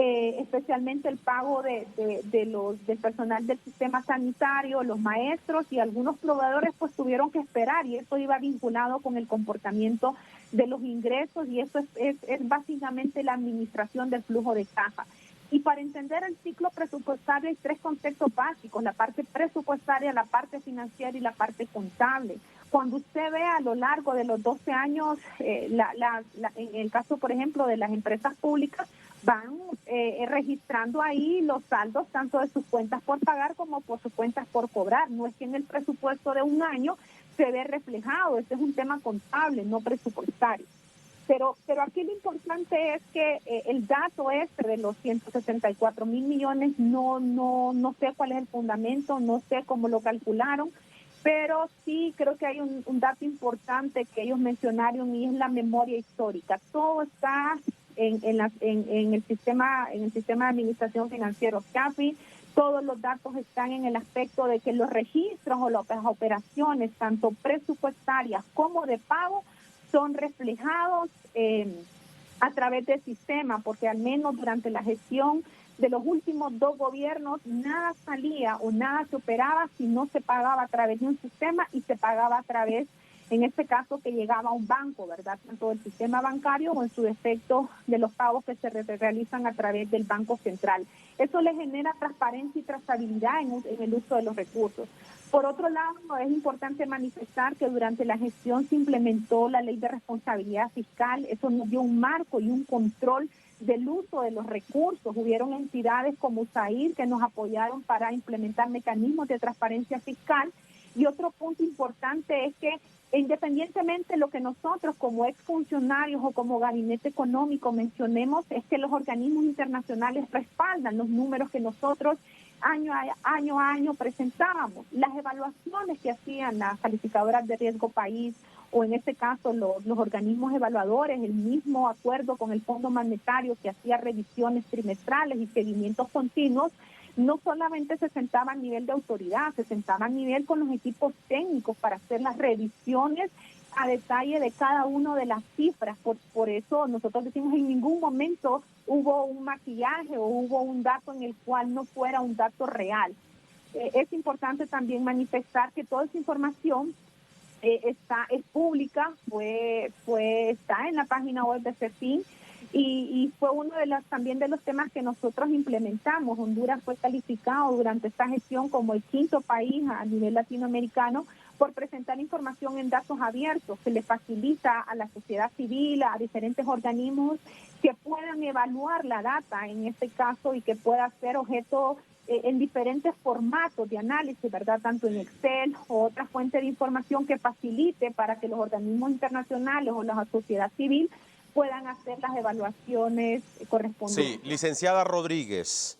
especialmente el pago del personal del sistema sanitario, los maestros y algunos proveedores pues tuvieron que esperar, y eso iba vinculado con el comportamiento de los ingresos, y eso es básicamente la administración del flujo de caja. Y para entender el ciclo presupuestario hay tres conceptos básicos: la parte presupuestaria, la parte financiera y la parte contable. Cuando usted ve a lo largo de los 12 años, en el caso, por ejemplo, de las empresas públicas, van registrando ahí los saldos tanto de sus cuentas por pagar como por sus cuentas por cobrar. No es que en el presupuesto de un año se ve reflejado, este es un tema contable, no presupuestario. Pero aquí lo importante es que el dato este de los 164 mil millones, no sé cuál es el fundamento, no sé cómo lo calcularon, pero sí creo que hay un dato importante que ellos mencionaron, y es la memoria histórica. Todo está en el sistema de administración financiero CAFI. Todos los datos están en el aspecto de que los registros o las operaciones, tanto presupuestarias como de pago, son reflejados a través del sistema, porque al menos durante la gestión de los últimos dos gobiernos nada salía o nada se operaba si no se pagaba a través de un sistema, y se pagaba a través, en este caso, que llegaba a un banco, ¿verdad? Tanto del sistema bancario o en su defecto de los pagos que se realizan a través del Banco Central. Eso le genera transparencia y trazabilidad en el uso de los recursos. Por otro lado, es importante manifestar que durante la gestión se implementó la Ley de Responsabilidad Fiscal. Eso nos dio un marco y un control del uso de los recursos. Hubieron entidades como USAID que nos apoyaron para implementar mecanismos de transparencia fiscal. Y otro punto importante es que, independientemente de lo que nosotros como exfuncionarios o como gabinete económico mencionemos, es que los organismos internacionales respaldan los números que nosotros año a año presentábamos. Las evaluaciones que hacían las calificadoras de riesgo país, o en este caso los organismos evaluadores, el mismo acuerdo con el Fondo Monetario que hacía revisiones trimestrales y seguimientos continuos, no solamente se sentaba a nivel de autoridad, se sentaba a nivel con los equipos técnicos para hacer las revisiones a detalle de cada una de las cifras. Por eso nosotros decimos, en ningún momento hubo un maquillaje o hubo un dato en el cual no fuera un dato real. Es importante también manifestar que toda esa información es pública, está en la página web de CEFIN, y fue uno también de los temas que nosotros implementamos. Honduras fue calificado durante esta gestión como el quinto país a nivel latinoamericano por presentar información en datos abiertos, que le facilita a la sociedad civil, a diferentes organismos que puedan evaluar la data en este caso, y que pueda ser objeto en diferentes formatos de análisis, ¿verdad? Tanto en Excel o otra fuente de información que facilite para que los organismos internacionales o la sociedad civil puedan hacer las evaluaciones correspondientes. Sí, licenciada Rodríguez,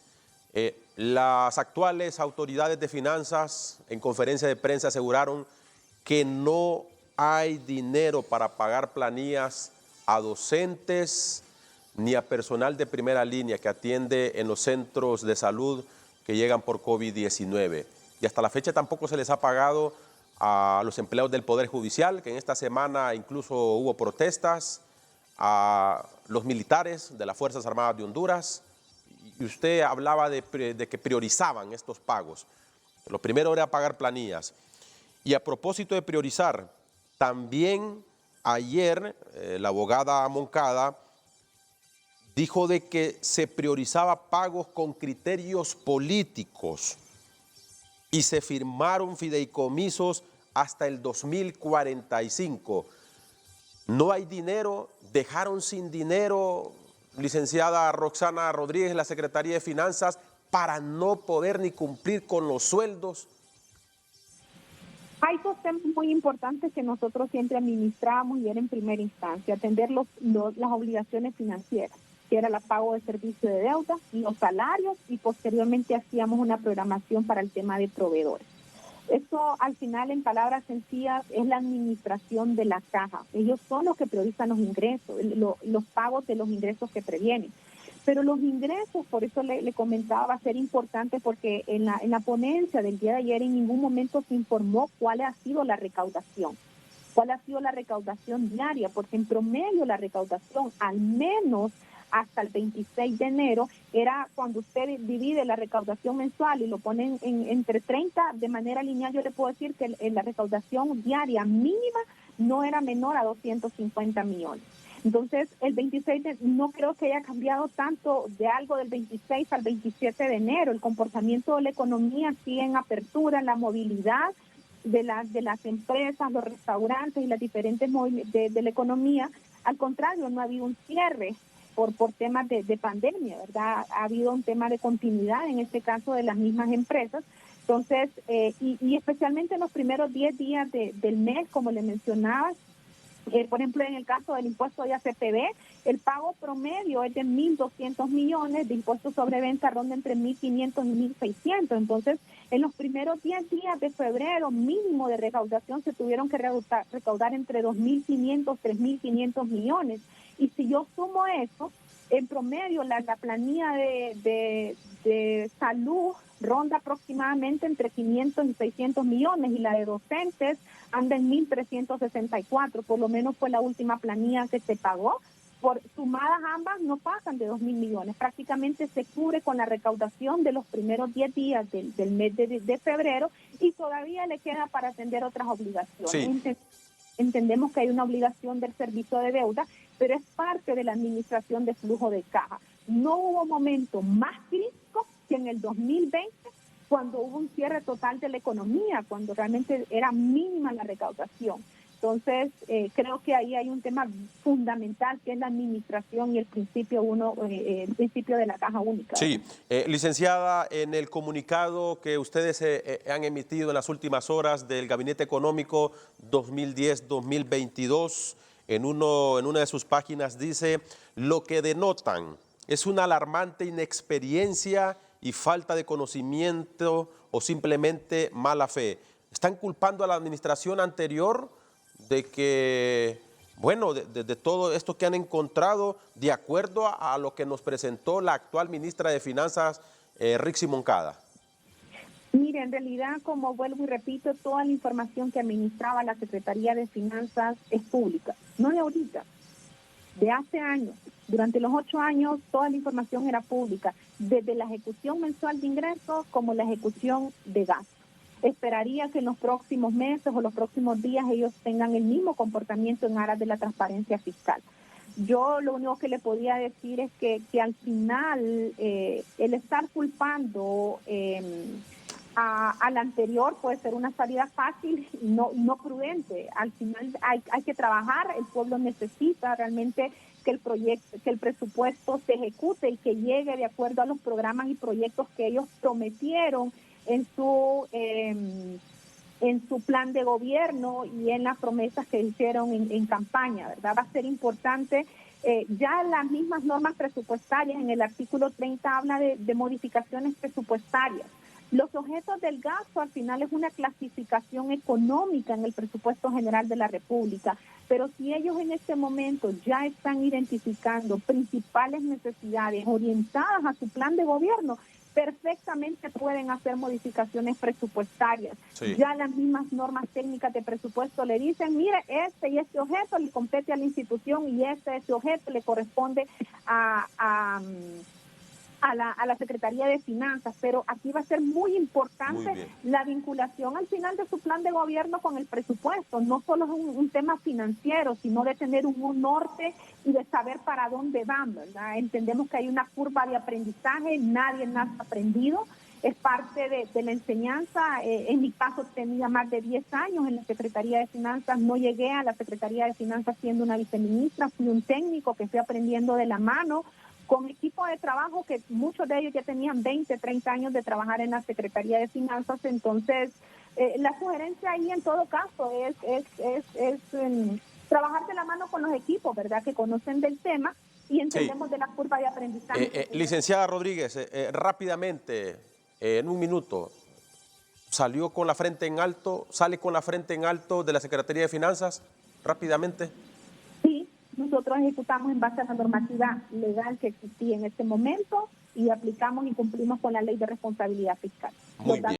las actuales autoridades de finanzas en conferencia de prensa aseguraron que no hay dinero para pagar planillas a docentes ni a personal de primera línea que atiende en los centros de salud que llegan por COVID-19. Y hasta la fecha tampoco se les ha pagado a los empleados del Poder Judicial, que en esta semana incluso hubo protestas, a los militares de las Fuerzas Armadas de Honduras, y usted hablaba de que priorizaban estos pagos. Lo primero era pagar planillas. Y a propósito de priorizar, también ayer la abogada Moncada dijo de que se priorizaba pagos con criterios políticos y se firmaron fideicomisos hasta el 2045. No hay dinero, dejaron sin dinero, licenciada Roxana Rodríguez, la Secretaría de Finanzas, para no poder ni cumplir con los sueldos. Hay dos temas muy importantes que nosotros siempre administramos, y era en primera instancia atender las obligaciones financieras, que era el pago de servicio de deuda, los salarios, y posteriormente hacíamos una programación para el tema de proveedores. Esto, al final, en palabras sencillas, es la administración de la caja. Ellos son los que priorizan los ingresos, los pagos de los ingresos que previenen. Pero los ingresos, por eso le comentaba, va a ser importante, porque en la ponencia del día de ayer en ningún momento se informó cuál ha sido la recaudación. ¿Cuál ha sido la recaudación diaria? Porque en promedio la recaudación, al menos hasta el 26 de enero, era cuando usted divide la recaudación mensual y lo pone entre 30 de manera lineal, yo le puedo decir que la recaudación diaria mínima no era menor a 250 millones. Entonces, el 26 no creo que haya cambiado tanto de algo del 26 al 27 de enero. El comportamiento de la economía sigue en apertura, la movilidad de las empresas, los restaurantes y las diferentes de la economía. Al contrario, no ha habido un cierre por temas de pandemia, ¿verdad? Ha habido un tema de continuidad, en este caso, de las mismas empresas. Entonces, y especialmente en los primeros 10 días del mes, como le mencionaba, por ejemplo, en el caso del impuesto de ACPB, el pago promedio es de 1.200 millones, de impuestos sobre venta ronda entre 1.500 y 1.600. Entonces, en los primeros 10 días de febrero, mínimo de recaudación, se tuvieron que recaudar entre 2.500, 3.500 millones. Y si yo sumo eso, en promedio, la planilla de salud ronda aproximadamente entre 500 y 600 millones y la de docentes anda en 1.364, por lo menos fue la última planilla que se pagó. Sumadas ambas no pasan de 2.000 millones, prácticamente se cubre con la recaudación de los primeros 10 días del mes de febrero y todavía le queda para atender otras obligaciones. Sí. Entendemos que hay una obligación del servicio de deuda, pero es parte de la administración de flujo de caja. No hubo momento más crítico que en el 2020, cuando hubo un cierre total de la economía, cuando realmente era mínima la recaudación. Entonces, creo que ahí hay un tema fundamental que es la administración y el principio el principio de la caja única. Sí, licenciada, en el comunicado que ustedes han emitido en las últimas horas del Gabinete Económico 2010-2022, en una de sus páginas dice: lo que denotan es una alarmante inexperiencia y falta de conocimiento o simplemente mala fe. ¿Están culpando a la administración anterior de que, bueno, de todo esto que han encontrado, de acuerdo a lo que nos presentó la actual ministra de Finanzas, Rixi Moncada? Mire, en realidad, como vuelvo y repito, toda la información que administraba la Secretaría de Finanzas es pública, no de ahorita, de hace años. Durante los 8 años, toda la información era pública, desde la ejecución mensual de ingresos como la ejecución de gastos. Esperaría que en los próximos meses o los próximos días ellos tengan el mismo comportamiento en aras de la transparencia fiscal. Yo lo único que le podía decir es que al final el estar culpando al anterior puede ser una salida fácil y no prudente. Al final hay que trabajar, el pueblo necesita realmente que el presupuesto se ejecute y que llegue de acuerdo a los programas y proyectos que ellos prometieron en su plan de gobierno y en las promesas que hicieron en campaña, ¿verdad? Va a ser importante. Ya las mismas normas presupuestarias, en el artículo 30 habla de modificaciones presupuestarias. Los objetos del gasto al final es una clasificación económica en el presupuesto general de la República, pero si ellos en este momento ya están identificando principales necesidades orientadas a su plan de gobierno, perfectamente pueden hacer modificaciones presupuestarias. Sí. Ya las mismas normas técnicas de presupuesto le dicen, mire, este y este objeto le compete a la institución y ese objeto le corresponde a la Secretaría de Finanzas, pero aquí va a ser muy importante la vinculación al final de su plan de gobierno con el presupuesto. No solo es un tema financiero, sino de tener un norte y de saber para dónde van, ¿verdad? Entendemos que hay una curva de aprendizaje, nadie nace aprendido, es parte de la enseñanza. En mi caso tenía más de 10 años en la Secretaría de Finanzas, no llegué a la Secretaría de Finanzas siendo una viceministra, fui un técnico que fui aprendiendo de la mano, con equipo de trabajo que muchos de ellos ya tenían 20, 30 años de trabajar en la Secretaría de Finanzas. Entonces, la sugerencia ahí en todo caso es trabajar de la mano con los equipos, ¿verdad?, que conocen del tema y entendemos de la curva de aprendizaje. Licenciada Rodríguez, rápidamente, en un minuto, ¿sale con la frente en alto de la Secretaría de Finanzas? Rápidamente. Nosotros ejecutamos en base a la normativa legal que existía en este momento y aplicamos y cumplimos con la ley de responsabilidad fiscal. Muy bien.